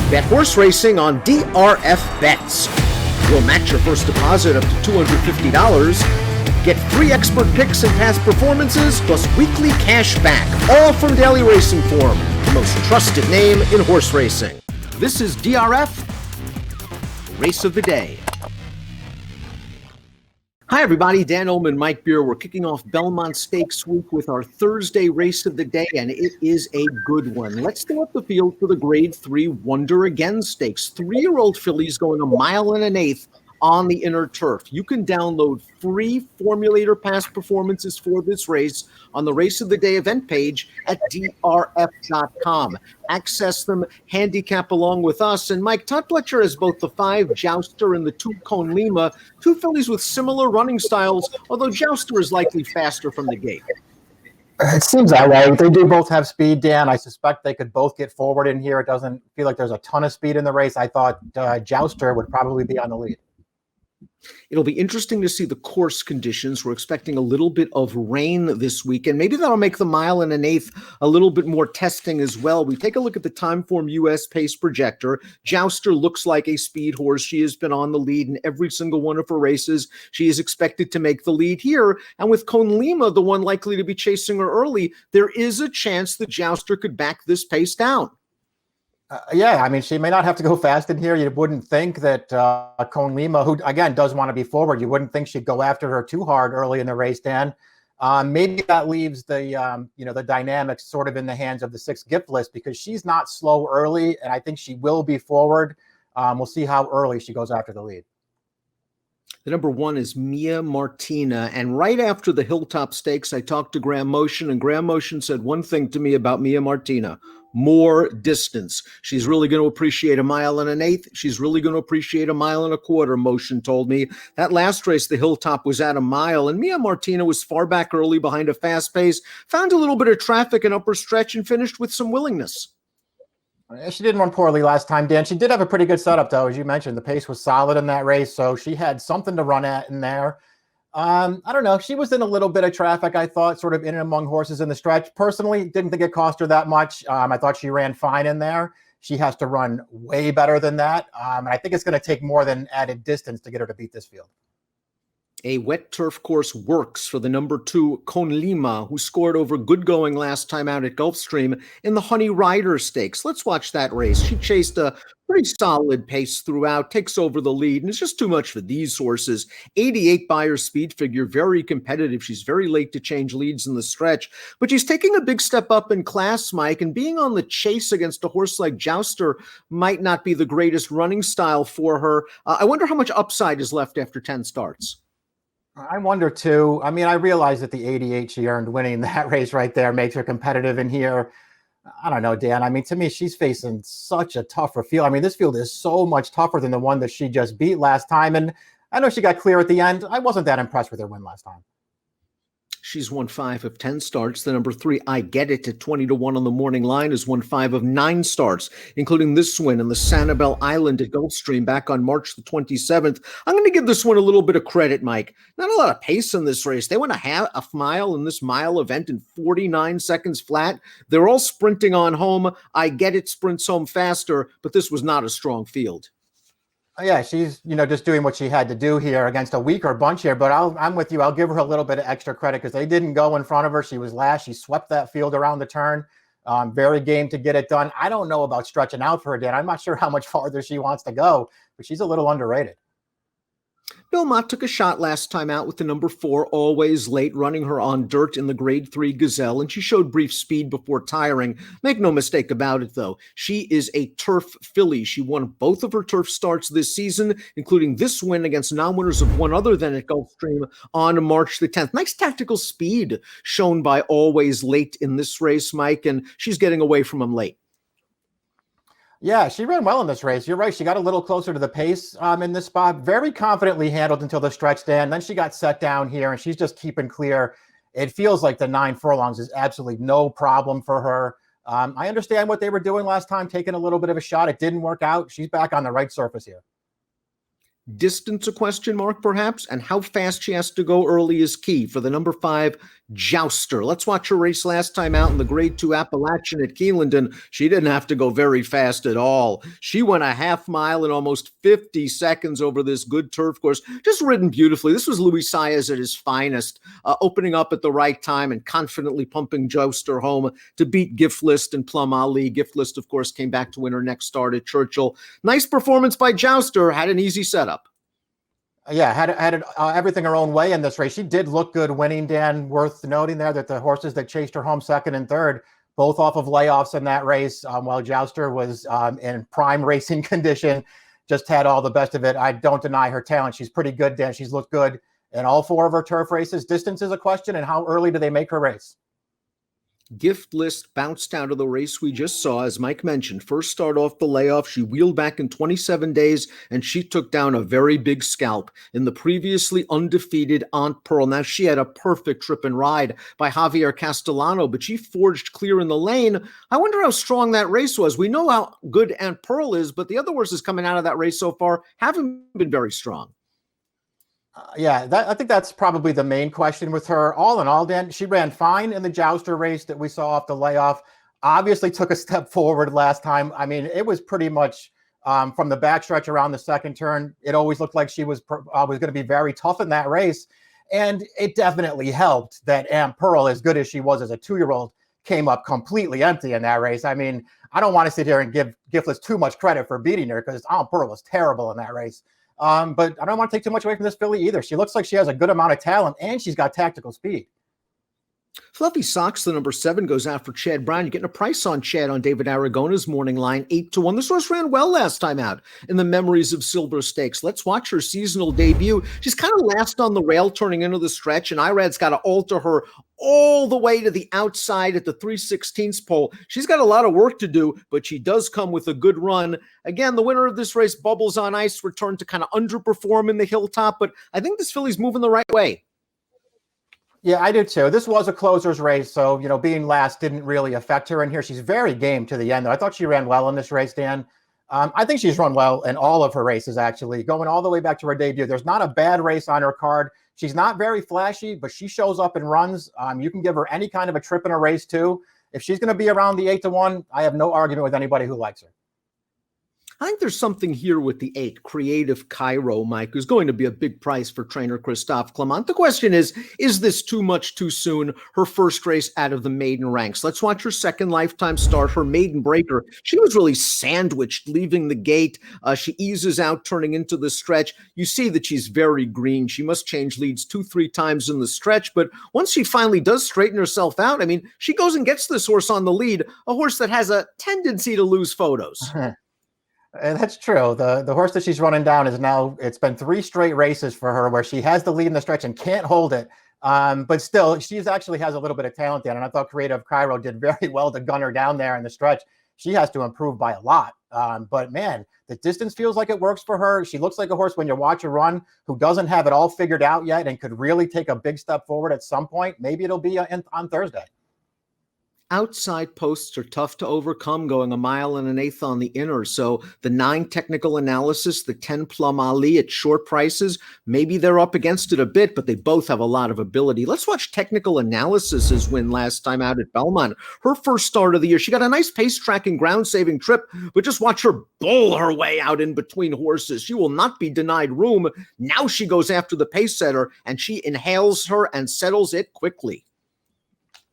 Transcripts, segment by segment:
Bet horse racing on DRF Bets. We'll match your first deposit up to $250. Get free expert picks and past performances, plus weekly cash back, all from Daily Racing Form, the most trusted name in horse racing. This is DRF Race of the Day. Hi, everybody. Dan Illman, Mike Beer. We're kicking off Belmont Stakes Week with our Thursday race of the day, and it is a good one. Let's start up the field for the Grade 3 Wonder Again Stakes. 3-year-old fillies going 1 1/8 on the inner turf. You can download free formulator past performances for this race on the Race of the Day event page at drf.com. Access them, handicap along with us. And Mike, Todd Pletcher has both the 5 Jouster and the 2 Lima, 2 fillies with similar running styles, although Jouster is likely faster from the gate. It seems that way. They do both have speed, Dan. I suspect they could both get forward in here. It doesn't feel like there's a ton of speed in the race. I thought Jouster would probably be on the lead. It'll be interesting to see the course conditions. We're expecting a little bit of rain this week, and maybe that'll make the 1 1/8 a little bit more testing as well. We take a look at the Timeform US pace projector. Jouster looks like a speed horse. She has been on the lead in every single one of her races. She is expected to make the lead here. And with Lima, the one likely to be chasing her early, there is a chance that Jouster could back this pace down. Yeah, I mean, she may not have to go fast in here. You wouldn't think that Lima, who, again, does want to be forward, you wouldn't think she'd go after her too hard early in the race, Dan. Maybe that leaves the, the dynamics sort of in the hands of the 6 gift list because she's not slow early, and I think she will be forward. We'll see how early she goes after the lead. The number 1 is Martina. And right after the Hilltop Stakes, I talked to Graham Motion, and Graham Motion said one thing to me about Martina: more distance. She's really going to appreciate 1 1/8. She's really going to appreciate 1 1/4, Motion told me. That last race, the Hilltop, was at 1 mile, and Martina was far back early behind a fast pace, found a little bit of traffic in upper stretch, and finished with some willingness. She didn't run poorly last time, Dan. She did have a pretty good setup, though. As you mentioned, the pace was solid in that race, so she had something to run at in there. I don't know. She was in a little bit of traffic, I thought, sort of in and among horses in the stretch. Personally, didn't think it cost her that much. I thought she ran fine in there. She has to run way better than that, and I think it's going to take more than added distance to get her to beat this field. A wet turf course works for the number 2 Lima, who scored over good going last time out at Gulfstream in the Honey Rider Stakes. Let's watch that race. She chased a pretty solid pace throughout, takes over the lead, and it's just too much for these horses. 88 Beyer speed figure, very competitive. She's very late to change leads in the stretch, but she's taking a big step up in class, Mike, and being on the chase against a horse like Jouster might not be the greatest running style for her. I wonder how much upside is left after 10 starts. I wonder, too. I mean, I realize that the 88 she earned winning that race right there makes her competitive in here. I don't know, Dan. I mean, to me, she's facing such a tougher field. I mean, this field is so much tougher than the one that she just beat last time. And I know she got clear at the end. I wasn't that impressed with her win last time. She's won 5 of 10 starts. The number 3, I Get It, at 20-1 on the morning line, has won 5 of 9 starts, including this win in the Sanibel Island at Gulfstream back on March the 27th. I'm going to give this one a little bit of credit, Mike. Not a lot of pace in this race. They went a half mile in this mile event in 49 seconds flat. They're all sprinting on home. I Get It sprints home faster, but this was not a strong field. Yeah, she's, just doing what she had to do here against a weaker bunch here. But I'm with you. I'll give her a little bit of extra credit because they didn't go in front of her. She was last. She swept that field around the turn. Very game to get it done. I don't know about stretching out for her, Dan. I'm not sure how much farther she wants to go, but she's a little underrated. Belmont took a shot last time out with the number 4, Always Late, running her on dirt in the Grade 3 Gazelle, and she showed brief speed before tiring. Make no mistake about it, though. She is a turf filly. She won both of her turf starts this season, including this win against non-winners of one other than at Gulfstream on March the 10th. Nice tactical speed shown by Always Late in this race, Mike, and she's getting away from him late. Yeah, she ran well in this race. You're right. She got a little closer to the pace in this spot. Very confidently handled until the stretch, Dan. Then she got set down here, and she's just keeping clear. It feels like the 9 furlongs is absolutely no problem for her. I understand what they were doing last time, taking a little bit of a shot. It didn't work out. She's back on the right surface here. Distance a question mark, perhaps, and how fast she has to go early is key for the number 5 Jouster. Let's watch her race last time out in the Grade 2 Appalachian at Keeneland, and she didn't have to go very fast at all. She went a half mile in almost 50 seconds over this good turf course, just ridden beautifully. This was Luis Saez at his finest, opening up at the right time and confidently pumping Jouster home to beat Gift List and Plum Ali. Gift List, of course, came back to win her next start at Churchill. Nice performance by Jouster, had an easy setup. Yeah, had everything her own way in this race. She did look good winning, Dan. Worth noting there that the horses that chased her home second and third, both off of layoffs in that race, while Jouster was in prime racing condition, just had all the best of it. I don't deny her talent. She's pretty good, Dan. She's looked good in all four of her turf races. Distance is a question, and how early do they make her race? Gift List bounced out of the race we just saw, as Mike mentioned. First start off the layoff, she wheeled back in 27 days, and she took down a very big scalp in the previously undefeated Aunt Pearl. Now, she had a perfect trip and ride by Javier Castellano, but she forged clear in the lane. I wonder how strong that race was. We know how good Aunt Pearl is, but the other horses coming out of that race so far haven't been very strong. I think that's probably the main question with her. All in all, Dan, she ran fine in the Jouster race that we saw off the layoff. Obviously took a step forward last time. I mean, it was pretty much from the backstretch around the second turn. It always looked like she was going to be very tough in that race. And it definitely helped that Aunt Pearl, as good as she was as a 2-year-old, came up completely empty in that race. I mean, I don't want to sit here and give Gift List too much credit for beating her, because Aunt Pearl was terrible in that race. But I don't want to take too much away from this filly either. She looks like she has a good amount of talent, and she's got tactical speed. Fluffy Socks, the number 7, goes out for Chad Brown. You're getting a price on Chad on David Aragona's morning line, 8-1. This horse ran well last time out in the Memories of Silver Stakes. Let's watch her seasonal debut. She's kind of last on the rail turning into the stretch, and Irad's got to alter her all the way to the outside at the 3/16 pole. She's got a lot of work to do, but she does come with a good run. Again, the winner of this race, Bubbles on Ice, returned to kind of underperform in the Hilltop, but I think this filly's moving the right way. Yeah, I do too. This was a closer's race, so, being last didn't really affect her in here. She's very game to the end, though. I thought she ran well in this race, Dan. I think she's run well in all of her races, actually, going all the way back to her debut. There's not a bad race on her card. She's not very flashy, but she shows up and runs. You can give her any kind of a trip in a race, too. If she's going to be around the 8-1, I have no argument with anybody who likes her. I think there's something here with the 8, Creative Cairo, Mike, who's going to be a big price for trainer Christophe Clement. The question is this too much too soon? Her first race out of the maiden ranks. Let's watch her second lifetime start, her maiden breaker. She was really sandwiched leaving the gate. She eases out, turning into the stretch. You see that she's very green. She must change leads 2-3 times in the stretch, but once she finally does straighten herself out, I mean, she goes and gets this horse on the lead, a horse that has a tendency to lose photos. And that's true. The horse that she's running down is now, it's been 3 straight races for her where she has the lead in the stretch and can't hold it. But still, she's actually has a little bit of talent there. And I thought Creative Cairo did very well to gun her down there in the stretch. She has to improve by a lot. But man, the distance feels like it works for her. She looks like a horse when you watch her run who doesn't have it all figured out yet and could really take a big step forward at some point. Maybe it'll be on Thursday. Outside posts are tough to overcome, going 1 1/8 on the inner. So the 9 technical analysis, the 10 Plum Ali at short prices, maybe they're up against it a bit, but they both have a lot of ability. Let's watch technical analysis's win last time out at Belmont. Her first start of the year. She got a nice pace tracking, ground saving trip, but just watch her bull her way out in between horses. She will not be denied room. Now she goes after the pace setter, and she inhales her and settles it quickly.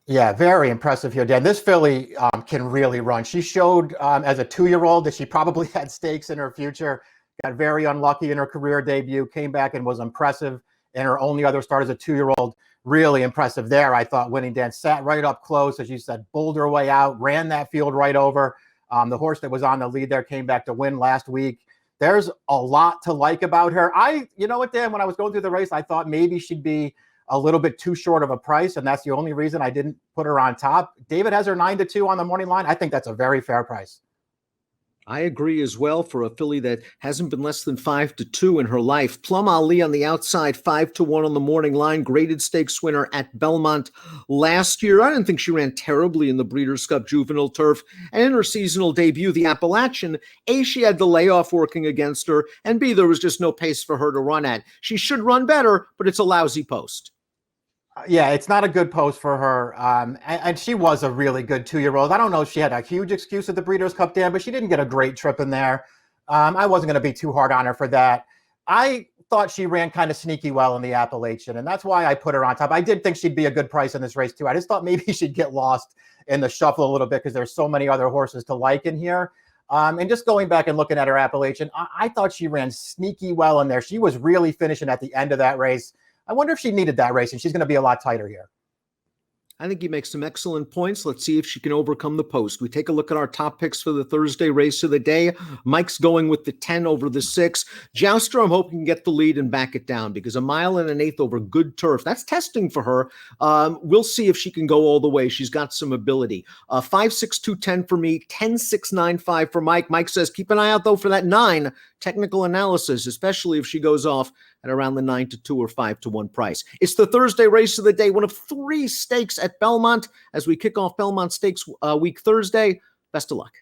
Yeah, very impressive here, Dan. This filly can really run. She showed as a 2-year-old that she probably had stakes in her future. Got very unlucky in her career debut, came back and was impressive in her only other start as a 2-year-old. Really impressive there, I thought. Winning, Dan, sat right up close, as you said, bowled her way out, ran that field right over. The horse that was on the lead there came back to win last week. There's a lot to like about her. You know what, Dan, when I was going through the race, I thought maybe she'd be a little bit too short of a price, and that's the only reason I didn't put her on top. David has her 9-2 on the morning line. I think that's a very fair price. I agree as well for a filly that hasn't been less than 5-2 in her life. Plum Ali on the outside, 5-1 on the morning line. Graded stakes winner at Belmont last year. I didn't think she ran terribly in the Breeders' Cup Juvenile Turf. And in her seasonal debut, the Appalachian, A, she had the layoff working against her, and B, there was just no pace for her to run at. She should run better, but it's a lousy post. Yeah, it's not a good post for her. And she was a really good 2-year-old. I don't know if she had a huge excuse at the Breeders' Cup, Dan, but she didn't get a great trip in there. I wasn't going to be too hard on her for that. I thought she ran kind of sneaky well in the Appalachian, and that's why I put her on top. I did think she'd be a good price in this race, too. I just thought maybe she'd get lost in the shuffle a little bit because there's so many other horses to like in here. And just going back and looking at her Appalachian, I thought she ran sneaky well in there. She was really finishing at the end of that race. I wonder if she needed that race, and she's going to be a lot tighter here. I think you make some excellent points. Let's see if she can overcome the post. We take a look at our top picks for the Thursday race of the day. Mike's going with the 10 over the 6. Jouster, I'm hoping can get the lead and back it down because 1 1/8 over good turf. That's testing for her. We'll see if she can go all the way. She's got some ability. 5, 6, 2, 10 for me. 10, 6, 9, 5 for Mike. Mike says, keep an eye out, though, for that 9 technical analysis, especially if she goes off at around the 9-2 or 5-1 price. It's the Thursday race of the day, one of 3 stakes at Belmont as we kick off Belmont Stakes Week Thursday. Best of luck.